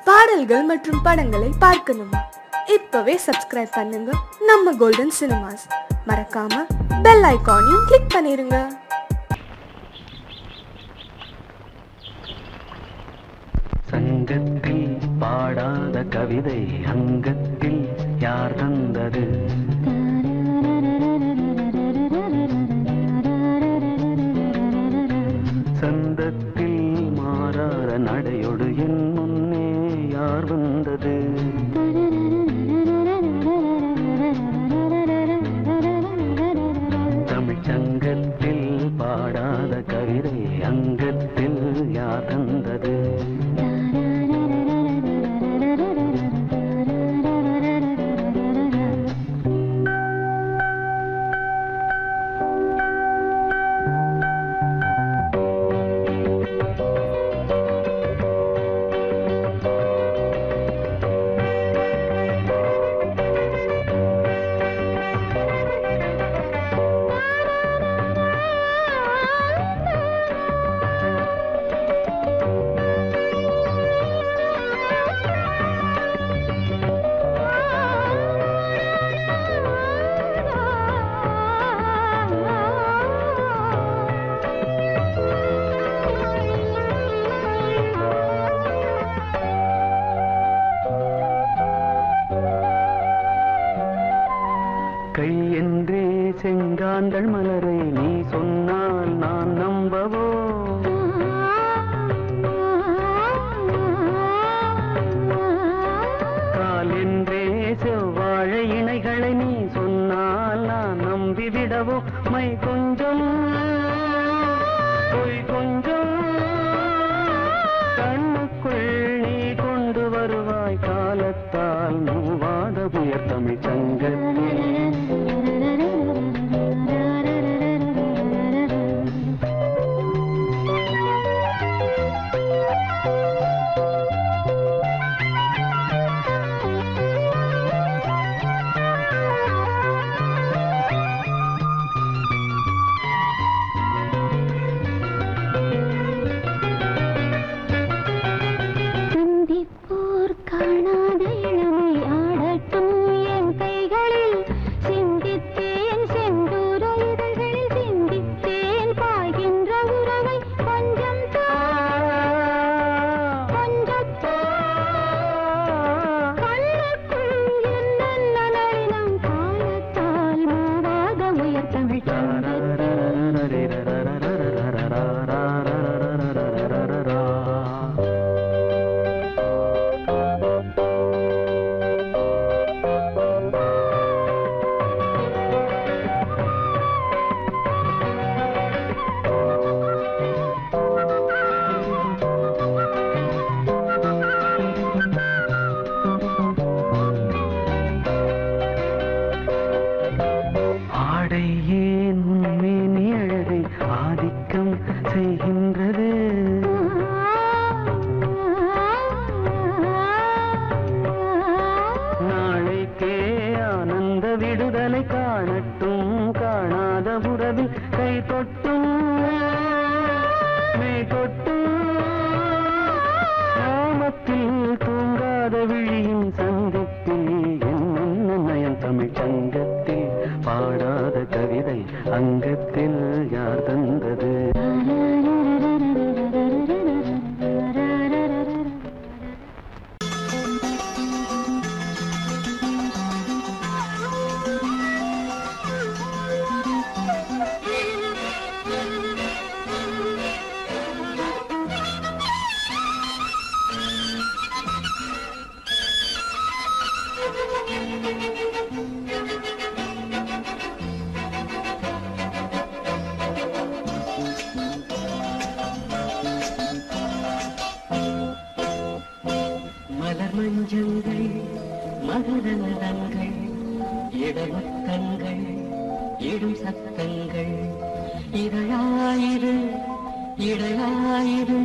பாடல்கள் மற்றும் படங்களை பார்க்கணுமா? இப்பவே சப்ஸ்கிரைப் பண்ணுங்க நம்ம கோல்டன் சினிமாஸ். மறக்காம பெல் ஐகானையும் கிளிக் பண்ணிருங்க. சங்கத்தில் பாடாத கவிதை அங்கத்தில் யார் தந்தது? சந்தத்தில் மாறாத நடையொடு என் முன்னே யார் வந்தது? தமிழ் சங்கத்தில் பாடாத கவிதை அங்கத்தில் யார் தந்தது? கை என்றே செங்காந்தள் மலரை நீ சொன்னால் நான் நம்பவோ? கால் என்றே செவ்வாழை இணைகளை நீ சொன்னால் நான் நம்பிவிடவோ? மை கொஞ்சம் பொய் கொஞ்சம் கண்ணுக்குள் நீ கொண்டு வருவாய் காலத்தால் மூவாத புயர் தமிழ் சங்கத்தில். ஏன் உண்மை நீ அழகை ஆதிக்கம் செய்கின்றது? நாளைக்கே ஆனந்த விடுதலை காணட்டும் காணாத உறவில் கை தொட்டும் மெய் தொட்டும் நாமத்தில் தூங்காத விழியின் சந்திப்பில் என்ன நயம் தமிழ் சங்கத்தில் பாடாத கவிதை அங்கத்தில் யார் தந்தது? மஞ்சங்கள் மகரந்தங்கள் இடமுத்தங்கள் இடும் சத்தங்கள் இதழாயிரு இடையாயிரு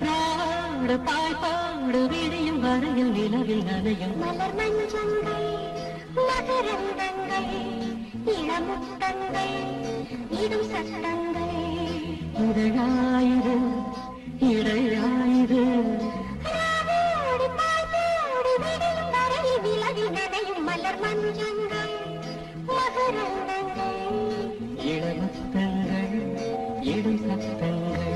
பாடு பாய்பாடு விடியும் வரையில் நிலவில் நனையும் மலர் மஞ்சங்கள் மகரந்தங்கள் இடமுத்தங்கள் இடும் சத்தங்கள் இதழாயிரு இடையாயிரு மலர் மஞ்சங்கள் மகரந்தங்கள் இளமுத்தங்கள் இடும் சத்தங்கள்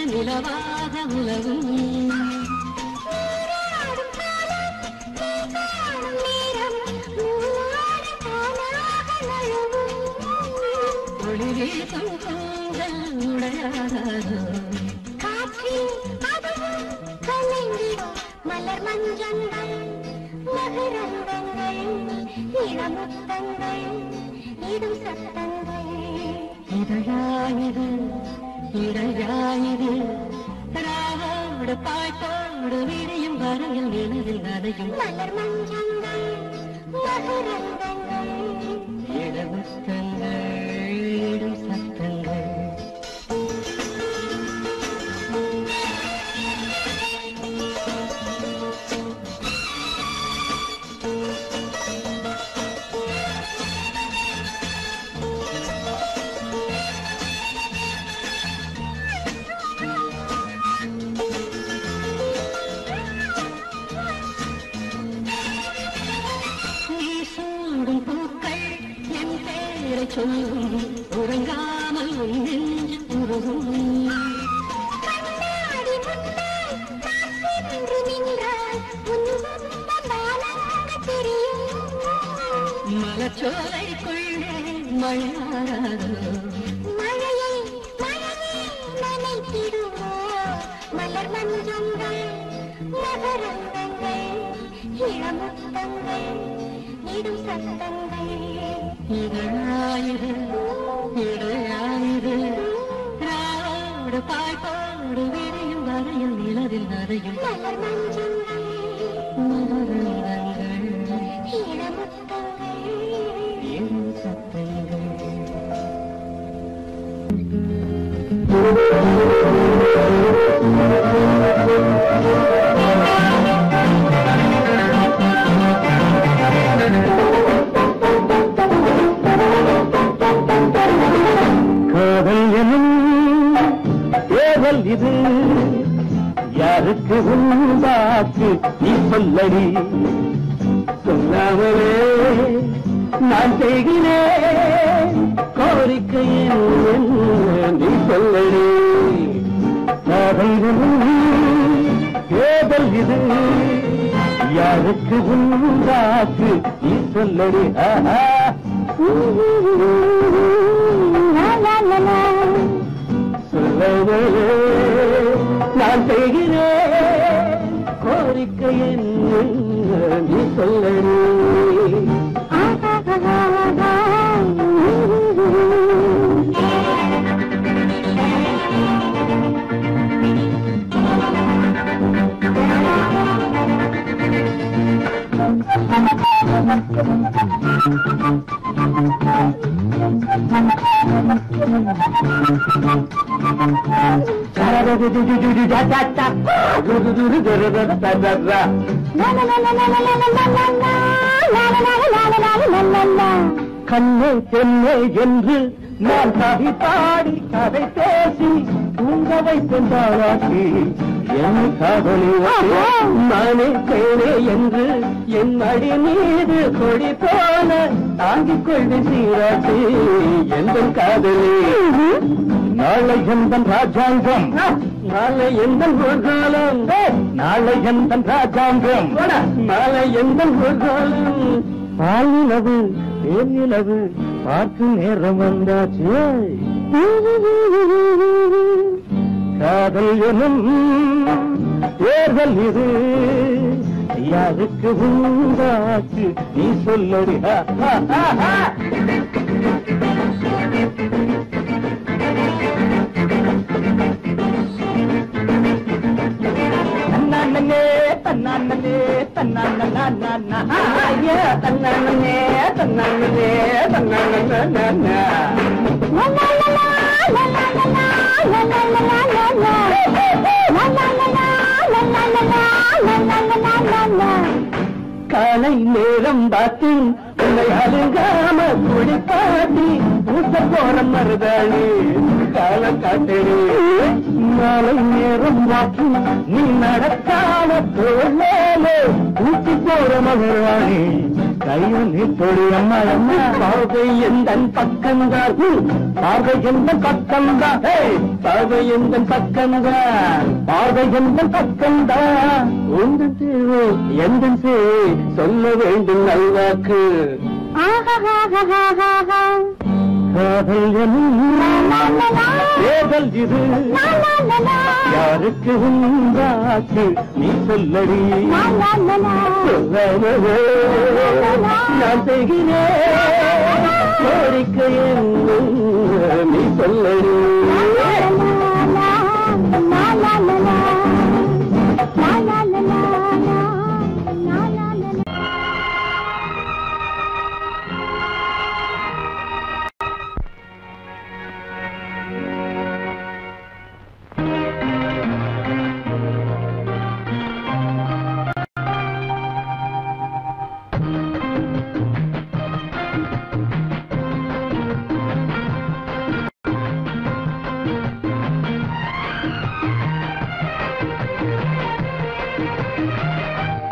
நிலவாக உலகும் மலர் மஞ்சங்கள் மகரந்தங்கள் இளமுத்தங்கள் இடும் சத்தங்கள் இதழாயிரு இடையாயிரு ராவோடு பாய்த்தோடு விரியும் வரையில் நிலவில் நனையும் மலர் மஞ்சங்கள் மகரந்தங்கள் இளமுத்தங்கள் இடும் சத்தங்கள் சொல்லும் உறங்காமல் நெஞ்சு உருகும் மலச்சோலைக்குள்ளே மழையாராதோ மழையை நனைத்திடுவோ மலர் மஞ்சங்கள் மகரந்தங்கள் இளமுத்தங்கள் இடும் சத்தங்கள் இதழாயிரு இடையாயிரு ராவோடு பாய்த்தோடு விரியும் வரையில் நிலவில் நனையும் மலர் மஞ்சங்கள் மகரந்தங்கள் இளமுத்தங்கள் இடும் சத்தங்கள் காதல் எனும் ஏவல் இது யாருக்கு உண்டாச்சு நீ சொல்லடி சொல்லாமலே நான் செய்கிறேன் கோரிக்கை நீ சொல்லடி காதல் எனும் ஏவல் இது யாருக்கு உண்டாச்சு நீ சொல்லடி ஆஹா சொல்லவே நான் செய்கிறேன் கோரிக்கை நீ சொல்லடி கண்ணே தென்னை என்று நான் கவி பாடி கதை பேசி தூங்க வைத்தாளாக்கி என் காதலி நானே தேனே என்று என் அடி மீது கொடி போன தாங்கிக் கொள்வி சீராட்டி எந்த காதலி நாளை எந்தன் ராஜாங்கம் நாளை எந்தன் ஒரு நாளை எந்தன் ராஜாங்கம் நாளை எந்தன் ஒரு பாலிலவு தேனிலவு பார்க்கும் நேரம் வந்தாச்சு காதல் எனும் தேர்தல் இது யாருக்கு உண்டாச்சு நீ சொல்லடி தன்னானே தன்னானே தன்னானே தன்னானே தன்னானே தன்னானே காலை நேரம் பார்த்து உன்னை அழுங்காம குளிப்பாட்டி பூச போற மருதாணி கால காட்டடி மாலை நேரம் பார்த்து நீ நடக்காம தோழே ஊசி போற மருதாணி கையொலி தொழி அம்மா அம்மா பார்வை எந்த பக்கம்தான் பார்வை எந்த பக்கம்தான் பார்வை எந்த பக்கம்தான் பார்வை எந்த பக்கம்தான் உங்கள் தேவை எந்த சேவை சொல்ல வேண்டும் நல்வாக்கு காதல் தேதல் இது யாருக்கு உண்டாக்கு நீ சொல்லடி நான் செய்கிறேன் கோரிக்கை நீ சொல்லடி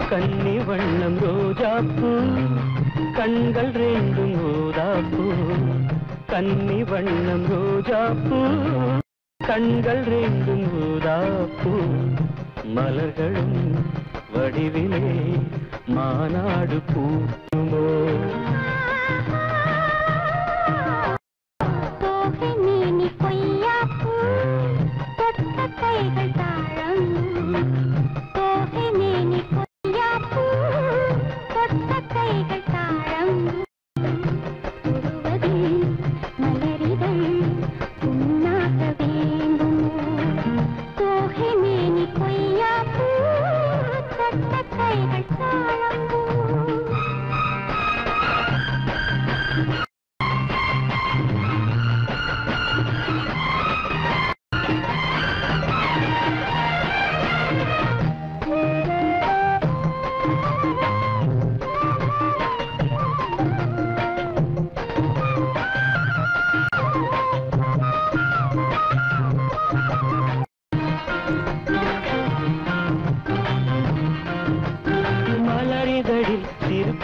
கன்னி வண்ணம் ரோஜாப்பூ கண்கள் ரெண்டும் ஊதாப்பூ கன்னி வண்ணம் ரோஜாப்பூ கண்கள் ரெண்டும் ஊதாப்பூ மலர்களும் வடிவிலே மாநாடு பூமோ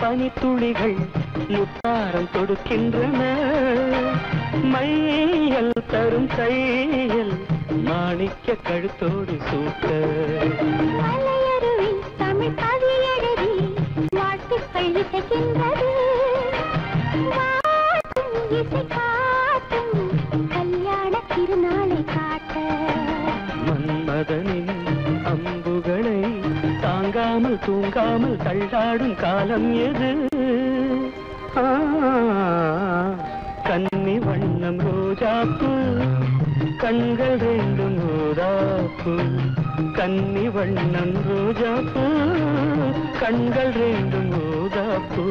பனித்துளிகள் முத்தாரம் தொடுக்கின்றன மையல் தரும் கையில் மாணிக்க கழுத்தோடு சூட்ட தமிழ் கவி எழுதி வாழ்த்துக்கள் இசைக்கின்றது இசை காட்டும் கல்யாண திருநாளை காட்ட மன்மதனின் அம்புகளை தாங்காமல் தூங்காமல் தள்ளாடும் காலம் எது கன்னி வண்ணம் ரோஜாப்பூ கண்கள் ரெண்டும் ஊதாப்பூ கன்னி வண்ணம் ரோஜாப்பூ கண்கள் ரெண்டும் ஊதாப்பூ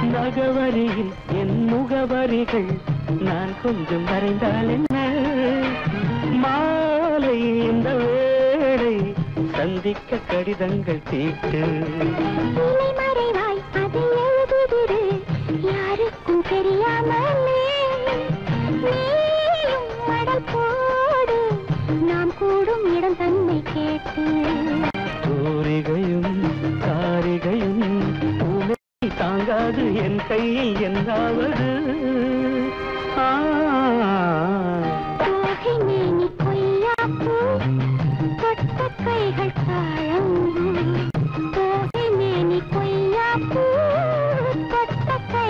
நகவரியில் என் முகவரிகள் நான் கொஞ்சம் வரைந்தால் என்ன மாலை இந்த வேளை சந்திக்க கடிதங்கள் தீட்டு மறைவாய் அதை எழுதுதிரு யாருக்கும் தெரியாமலே நீயும் மடல் போடு நாம் கூடும் இடம் தன்னை கேட்டு தூரிகையும் காரிகையும் தாங்காது என் கையை என்னாவது தொட்ட கைகள் தாழம் மேனி கொய்யாப்பூ தொட்ட கை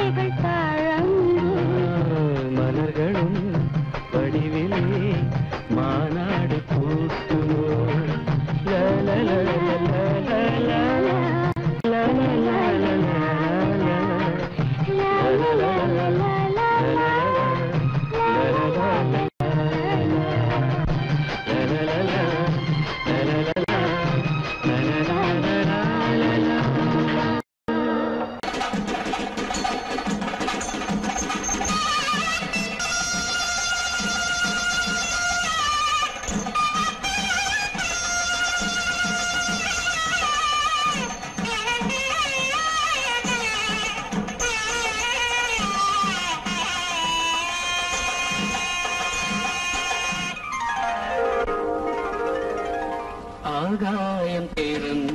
ஆகாயம் தேரும்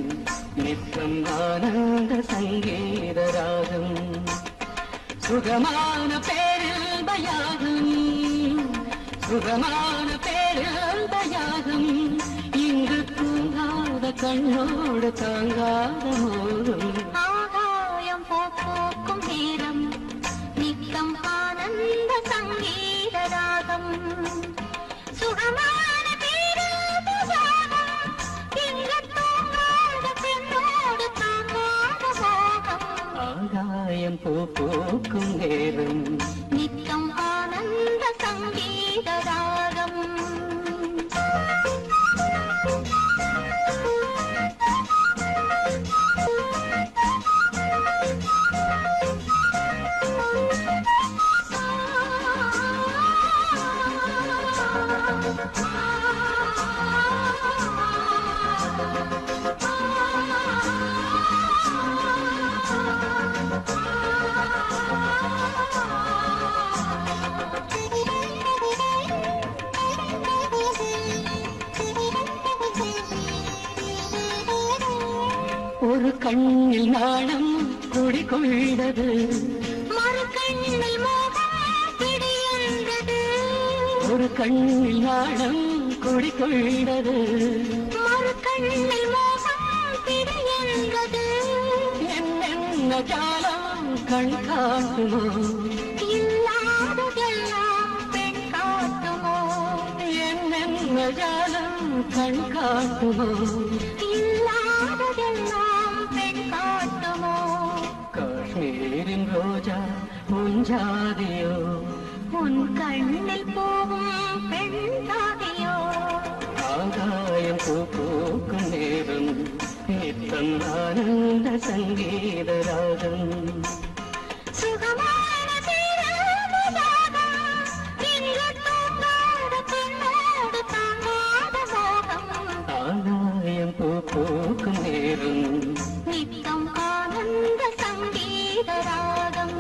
நித்தம் ஆனந்த சங்கீத ராகம் சுகமான பேரில் பயாகம் சுகமான பேரில் பயாகம் இங்கு தூங்காத கண்ணோடு தாங்காத மோகம் ஆகாயம் போக்கும் நேரம் நித்தம் ஆனந்த சங்கீத ராகம் சுகமான பேராதம் இங்கு தூங்காத பெண்ணோடு தாங்காத மோகம் ஆகாயம் போக்கும் நேரம் நித்தம் ஆனந்த சங்கீத ராகம் ஒரு கண்ணில் நாணம் குடிகொண்டது மறு கண்ணில் மோகம் பிடியென்றது ஒரு கண்ணில் நாணம் குடிகொண்டது மறு கண்ணில் மோகம் பிடியென்றது என்ன ஜாலம் கண் காட்டுமோ இல்லாததெல்லாம் பெண் காட்டுமோ என்ன ஜாலம் கண் காட்டுமோ இல்லாததெல்லாம் பெண் காட்டுமோ காஷ்மீரின் ரோஜா முஞ்சாதியோ உன் கண்ணில் போகும் பெண் தாதியோ ஆகாயம் பூக்கும் நேரம் நித்தம் ஆனந்த சங்கீத ராகம் சுகமான பேராதம் இங்கு தூங்காத பெண்ணோடு தாங்காத மோகம் ஆகாயம் பூக்கும் நேரம் நித்தம் ஆனந்த சங்கீத ராகம்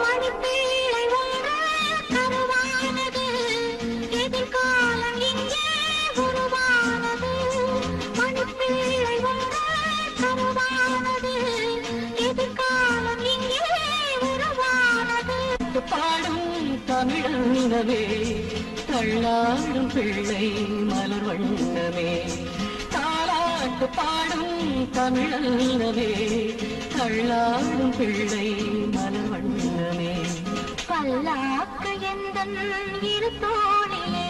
மணிப்பீழை ஒன்று கருவானது எதிர்காலம் இங்கே உருவானது மணிப்பீழை ஒன்று கருவானது எதிர்காலம் இங்கே உருவானது பாடும் தமிழனமே தள்ளாடும் பிள்ளை மலர் வண்ணமே தாலாட்டு பாடும் தமிழனமே தள்ளாடும் பிள்ளை மலர் வண்ணமே பல்லாக்கு எந்தன் இரு தோழிலே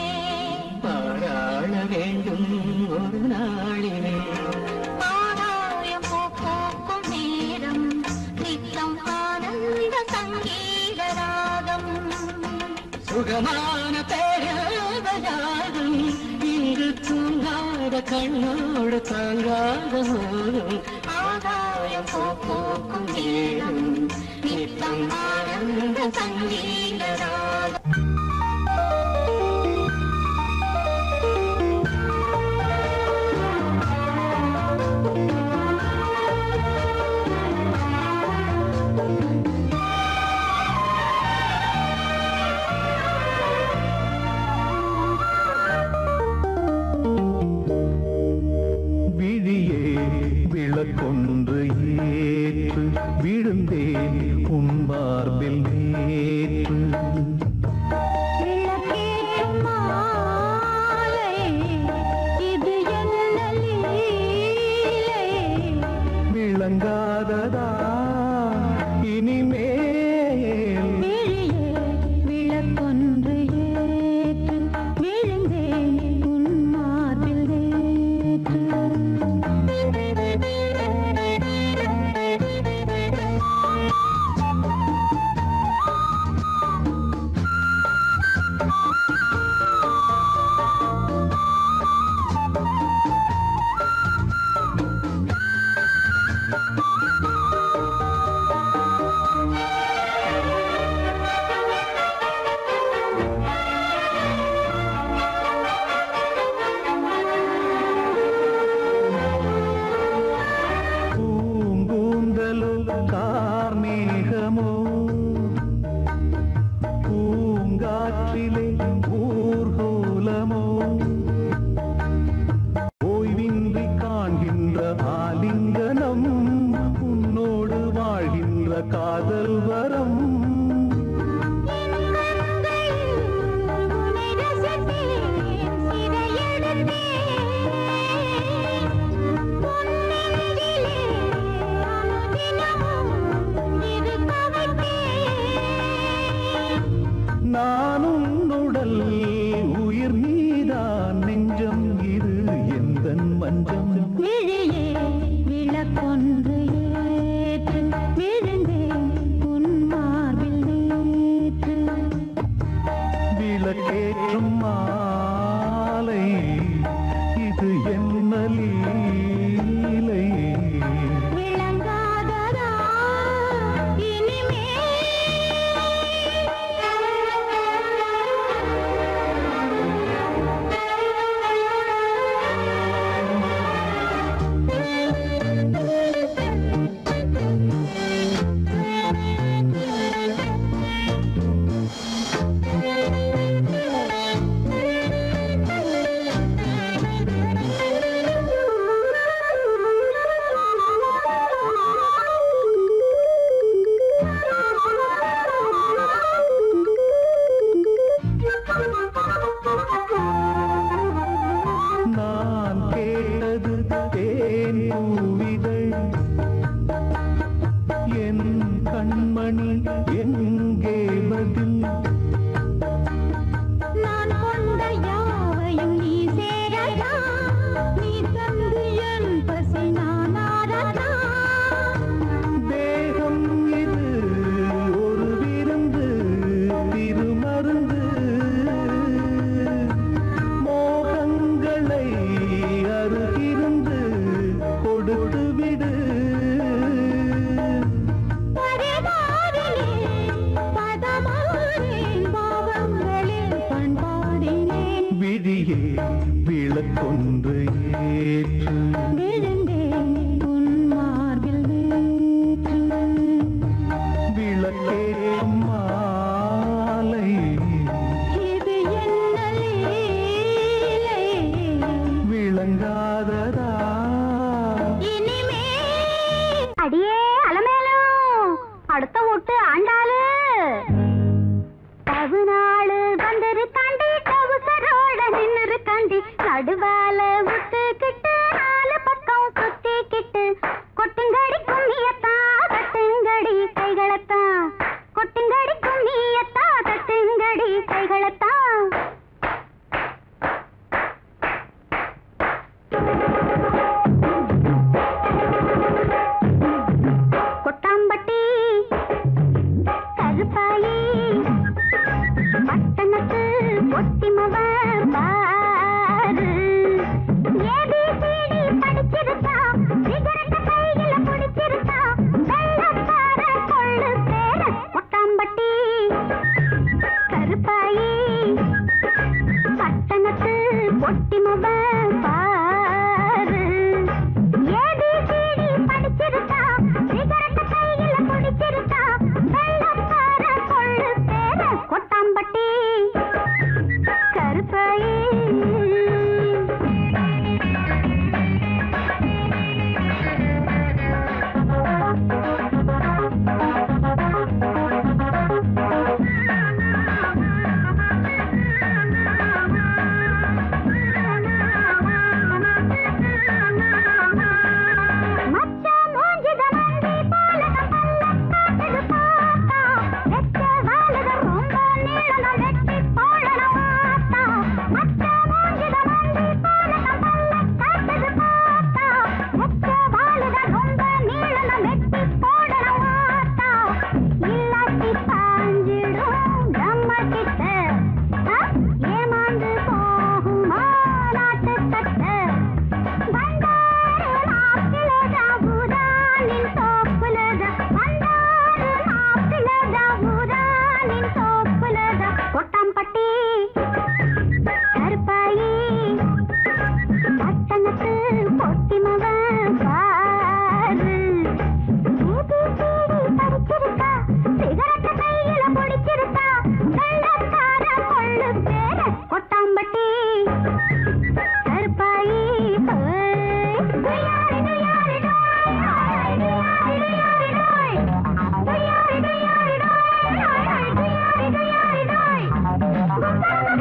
பாராள வேண்டும் ஒரு நாளிலே ஆகாயம் போக்கும் நேரம் நித்தம் ஆனந்த சங்கீத ராகம் சுகமான பேராதம் இங்கு தூங்காத கண்ணோடு தாங்காத மோகம் ஆகாயம் போக்கும் நேரம் நித்தம் ஆனந்த சங்கீத ராகம் விழியே விளக்கொன்று ஏற்று விழுந்தேன் உன் மார்பில் நேற்று விளக்கொன்று ஏற்று விளக்கேற்றும் மாலை விளங்காததா அடியே அலமேலும் அடுத்த வீட்டு ஆண்டாளு தவுநாளு வந்திருக்காண்டி டவுசரோட நின்னுருக்காண்டி நடுவால விட்டுக்கிட்டு நாலு பக்கம் சுத்திக்கிட்டு கொட்டுங்கடி கும்மியத்தா தட்டுங்கடி கைகளத்தா கொட்டுங்கடி கும்மியத்தா தட்டுங்கடி கைகளத்தா கொட்டாம்பட்டி கருப்பாயி பட்டணத்து ஒட்டிமவ பாரு ஏபிசிடி படிச்சிருக்கா சிகரெட்ட கையில புடிச்சிருக்கா வெள்ளக்கார கொள்ளு பேர கொட்டாம்பட்டி கருப்பாயி பட்டணத்து ஒட்டிமவ பாரு ஏபிசிடி படிச்சிருக்கா சிகரெட்ட கையில புடிச்சிருக்கா வெள்ளக்கார கொள்ளு பேர கொட்டாம்பட்டி கருப்பாயி கொட்டாம்பட்டி கருப்பாயி பட்டணத்து பொட்டிமவ பாரு ஏபிசிடி படிச்சிருக்கா சிகரெட்ட கையில புடிச்சிருக்கா வெள்ளக்கார கொள்ளு பேர கொட்டாம்பட்டி கருப்பாயி Bye.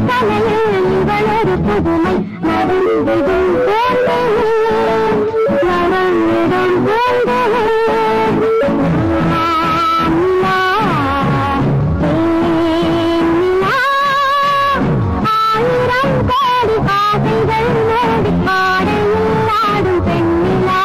கலையில் இவளொரு புதுமை நடந்திடும் போது நடந்திடும் போது ஆயிரம் கோடி ஆசைகள் நோடி ஆடையில் ஆடும் பெண்ணிலா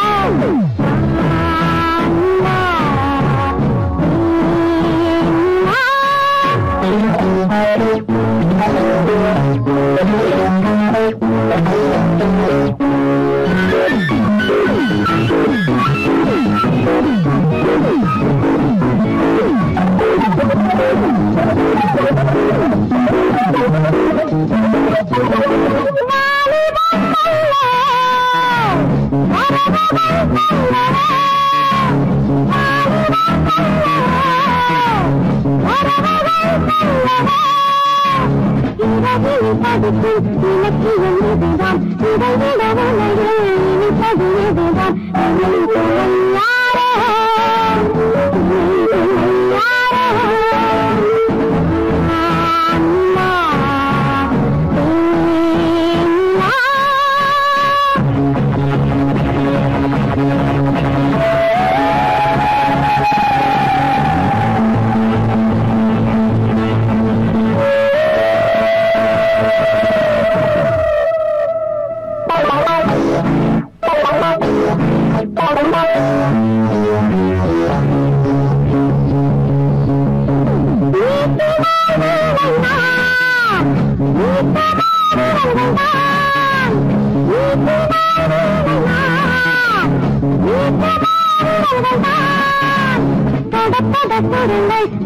இலக்கியம் இதுதான் இதைவிட உலகில் இனிப்பது இதுதான்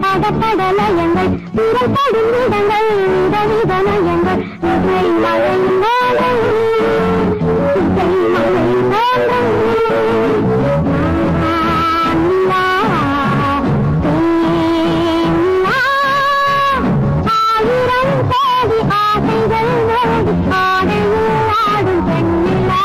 படப்படலயங்கள் பிறப்படும் இடங்கள் விதவித நயங்கள் இசை மழை நாங்கள் இசை மழை நாங்கள் ஆயிரம் கோடி ஆசைகள் நோடி ஆடையில் ஆடும் பெண்ணிலா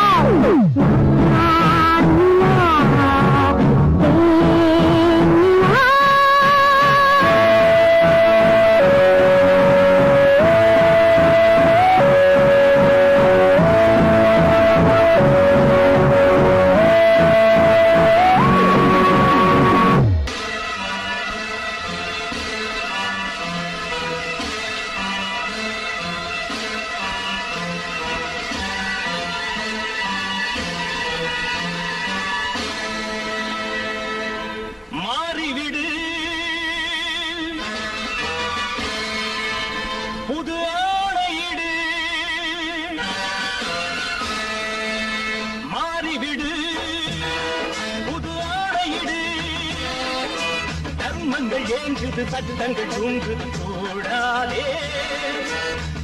ஏங்குது சட்டங்கள் தூங்குது கூடாதே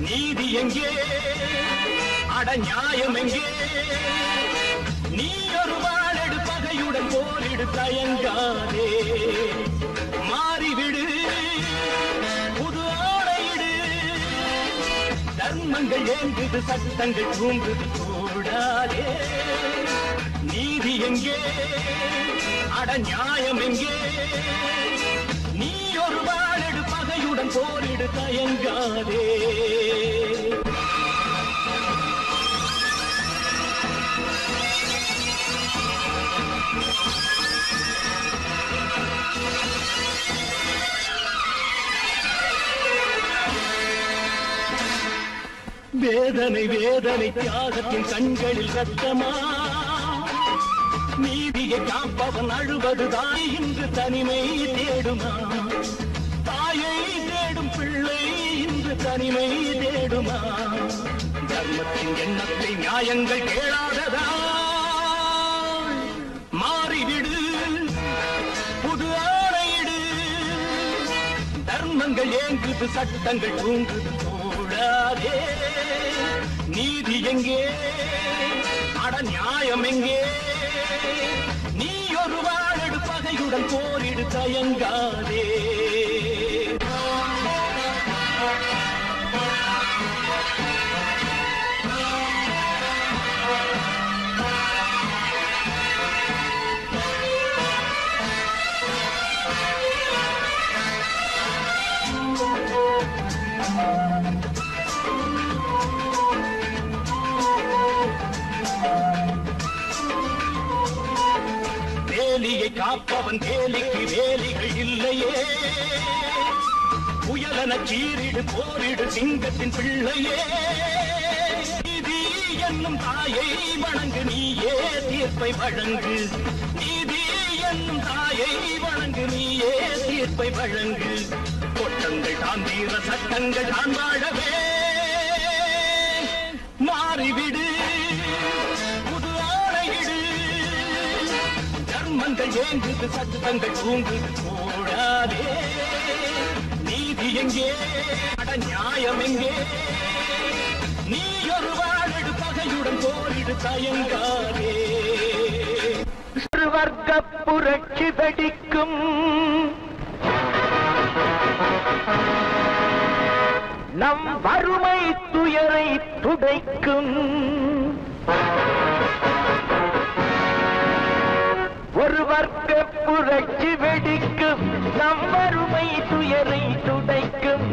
நீதி எங்கே அட நியாயம் எங்கே நீ ஒரு வாழெடு பகையுடன் போரிடு தயங்காதே மாறிவிடு புது ஆடையிடு தர்மங்கள் ஏங்குது சட்டங்கள் தூங்குது கூடாதே நீதி எங்கே அட நியாயம் எங்கே நீ ஒரு வாழெடு பகையுடன் போரிடு தயங்காதே வேதனை வேதனை தியாகத்தின் கண்களில் ரத்தமா நீதியை காப்பவன் அழுவது தாய் இன்று தனிமை தேடுமா தாயை தேடும் பிள்ளை இன்று தனிமை தேடுமா தர்மத்தின் எண்ணத்தை நியாயங்கள் கேளாததா மாறிவிடு புது ஆணையிடு தர்மங்கள் ஏங்குது சட்டங்கள் தூங்குது கூடாதே நீதி எங்கே அட நியாயம் எங்கே நீ ஒரு வாழெடு பகையுடன் போரிடு தயங்காதே வேலியை காப்பவன் வேலிக்கு வேலிகள் இல்லையே. புயலன சீரிடு போரிடு சிங்கத்தின் பிள்ளையே. நீதி என்னும் தாயை வணங்கு, நீயே தீர்ப்பை வழங்கு. நீதி என்னும் தாயை வணங்கு, நீயே தீர்ப்பை வழங்கு. கொட்டங்கள் தான் வீர சட்டங்கள் தான் வாழவே. மாறிவிடு, புது ஆணையிடு. தர்மங்கள் ஏங்குது, சட்டங்கள் தூங்குது, போடாதே. நீதி எங்கே, அட நியாயம் எங்கே? நீ ஒரு வாழடு, பகையுடன் போரிடு, தயங்காதே. வர்க்க புரட்சி வெடிக்கும், நம் வறுமை துயரை துடைக்கும். ஒரு வர்க்க புரட்சி வெடிக்கும், நம் வறுமை துயரை துடைக்கும்.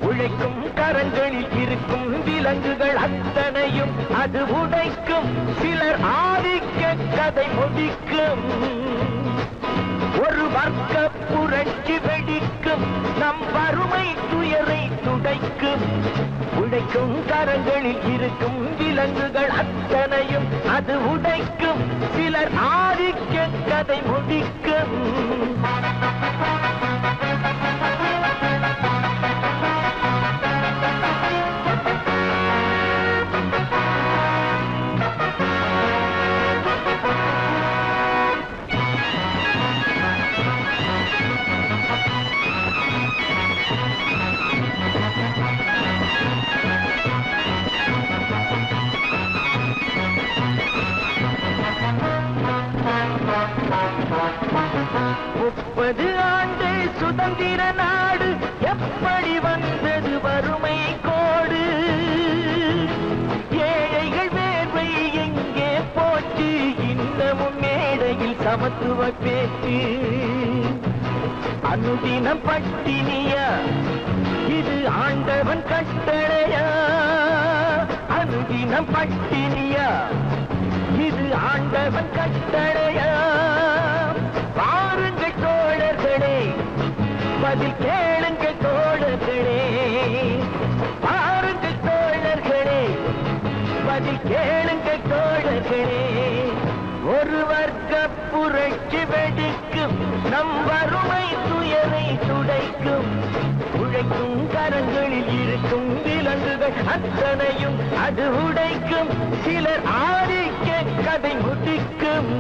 உழைக்கும் கரங்களில் இருக்கும் விலங்குகள் அத்தனையும் அது உடைக்கும். சிலர் ஆதிக்க கதை முடிக்கும். ஒரு வர்க்க புரட்சி வெடிக்கும், நம் வறுமை துயரை துடைக்கும். உழைக்கும் கரங்களில் இருக்கும் விலங்குகள் அத்தனையும் அது உடைக்கும். சிலர் ஆதிக்க கதை முடிக்கும். ஆண்டு சுதந்திர நாடு எப்படி வந்தது வறுமை கோடு? ஏழைகள் வேர்வை எங்கே போச்சு? இன்னமும் மேடையில் சமத்துவ பேச்சு. அனுதினம் பட்டினியா, இது ஆண்டவன் கட்டளையா? அனுதினம் பட்டினியா, இது ஆண்டவன் கட்டளையா? பாருங்கள் தோழர்களே, பதில் கேளுங்கள் தோழர்களே. பாருங்கள் தோழர்களே, பதில் கேளுங்கள் தோழர்களே. ஒரு வர்க்க புரட்சி வெடிக்கும், நம் வறுமை துயரை துடைக்கும். உழைக்கும் கரங்களில் இருக்கும் விலங்குகள் அத்தனையும் அது உடைக்கும். சிலர் ஆதிக்க கதை முடிக்கும்.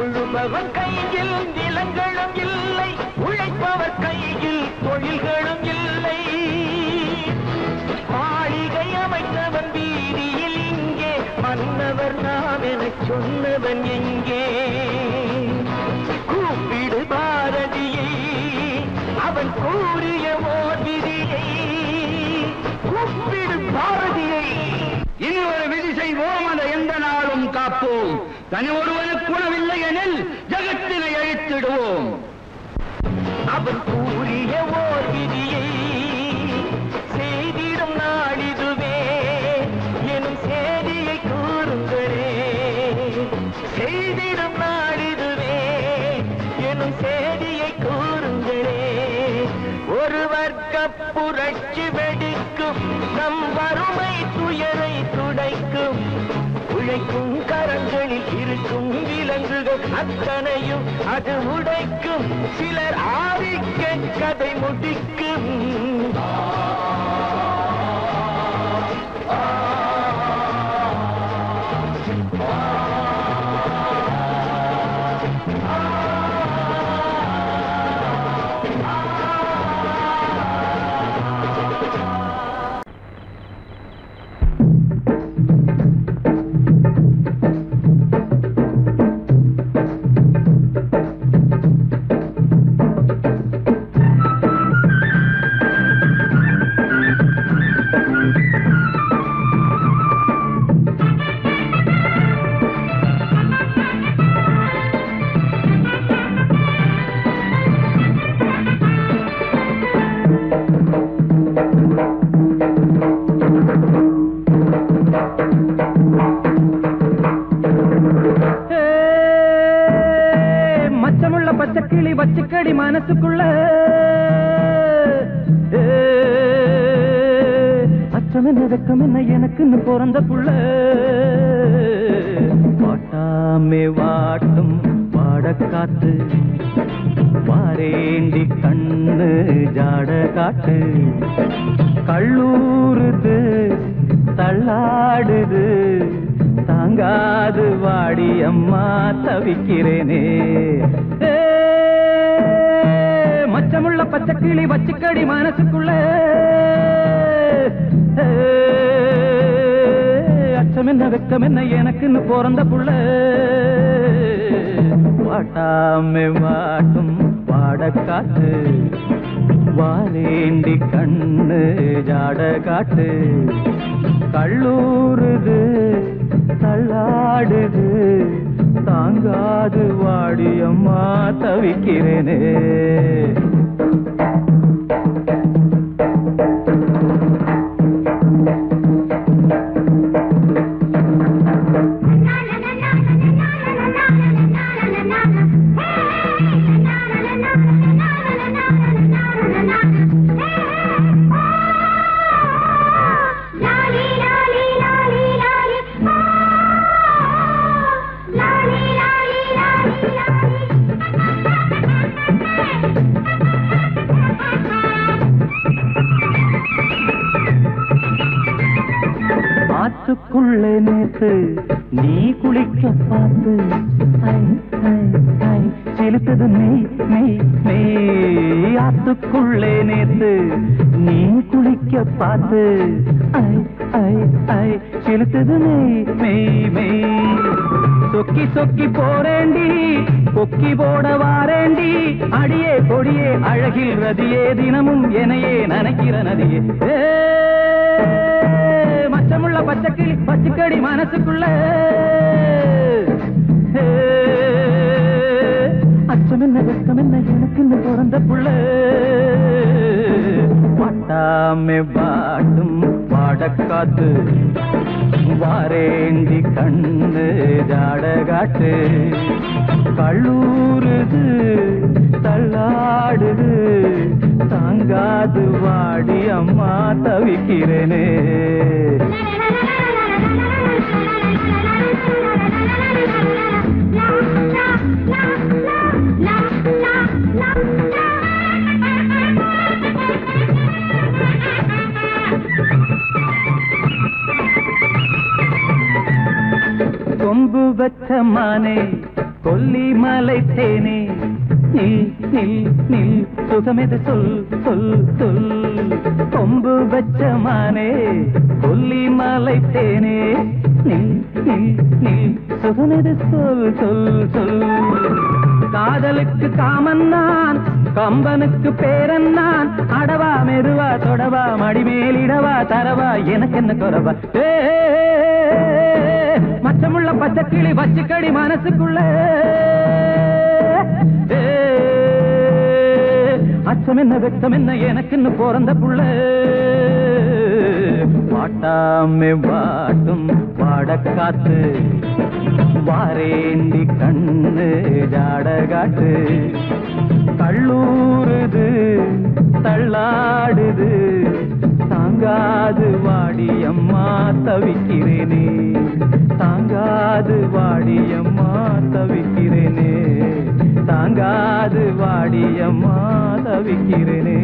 உழுபவர் கையில் நிலங்களும் இல்லை, உழைப்பவர் கையில் தொழில்களும் இல்லை. மாளிகை அமைத்தவன் வீதியில் இங்கே, மன்னவர் நாம் என சொன்னவன் எங்கே? கூப்பிடு பாரதியை, அவன் கூறிய ஓர் விதியை. கூப்பிடு பாரதியை. இனி ஒரு விதி செய்வோம், அதை எந்த நாளும் காப்போம். தனி ஒருவனுக்கு உணவில்லை எனில் ஜகத்தினை அழித்திடுவோம். அவன் கூறிய ஓர் விதியை செய்திடும் நாளிதுவே எனும் செய்தியை கூறுங்களே. செய்திடும் நாளிதுவே எனும் செய்தியை கூறுங்களே. ஒரு வர்க்க புரட்சி வெடிக்கும், நம் வறுமை துயரை துடைக்கும். உழைக்கும் கரங்களில் இருக்கும் விலங்குகள் அத்தனையும் அது உடைக்கும். சிலர் ஆதிக்க கதை முடிக்கும். என்ன வெக்கம் என்ன எனக்குன்னு பிறந்த புள்ள வாட்டாமே வாட்டும் வாடக்காத்து வாரேண்டி கண்ணு ஜாட காட்டு கள்ளூருது தள்ளாடுது தாங்காது வாடி அம்மா தவிக்கிறேனே மச்சமுள்ள பச்சை கிளி வச்சுக்கடி மனசுக்குள்ள அச்சம் என்ன வெக்கம் என்ன எனக்குன்னு பிறந்த புள்ள வாட்டாமே வாட்டும் வாடக்காத்து வாரேண்டி கண்ணு ஜாட காட்டு கள்ளூருது தள்ளாடுது தாங்காது வாடி அம்மா தவிக்கிறேனே ஆத்துக்குள்ளே நேத்து நீ குளிக்க பார்த்து செலுத்தது மெய் மெய் மெய் ஆத்துக்குள்ளே நேத்து நீ குளிக்க பார்த்து செலுத்தது மெய் மெய் மெய் சொக்கி சொக்கி போறேண்டி கொக்கி போட வாரேண்டி அடியே கொடியே அழகில் ரதியே தினமும் எனையே நனைக்கிற நதியே மச்சமுள்ள பச்சைக்கிளி பச்சைக்கடி மனசுக்குள்ள அச்சம் என்ன வெக்கம் என்ன எனக்குன்னு பிறந்த புள்ள வாட்டாமே வாட்டும் வாடக்காத்து வாரேண்டி கண்ணு ஜாட காட்டு கள்ளூருது தள்ளாடுது தாங்காது வாடி அம்மா தவிக்கிறேனே கொம்பு வச்ச மானே கொல்லிமலை தேனே நில் நில் நில் சுகமெது சொல் சொல் சொல் கொம்பு வச்ச மானே கொல்லிமலை தேனே நில் நில் நில் சுகமெது சொல் சொல் சொல் காதலுக்கு காமன் நான் கம்பனுக்கு பேரன் நான் அடவா மெருவா தொடவா மடிமேலிடவா தரவா எனக்கு என்ன குறவா மச்சமுள்ள பச்சை கிளி வச்சுக்கடி மனசுக்குள்ள அச்சம் என்ன வெக்கம் என்ன எனக்குன்னு பிறந்த புள்ள வாட்டாமே வாட்டும் வாடக்காத்து வாரேண்டி கண்ணு ஜாட காட்டு கள்ளூருது தள்ளாடுது தாங்காது வாடி அம்மா தவிக்கிறேனே தாங்காது வாடி அம்மா தவிக்கிறேனே தாங்காது வாடி அம்மா தவிக்கிறேனே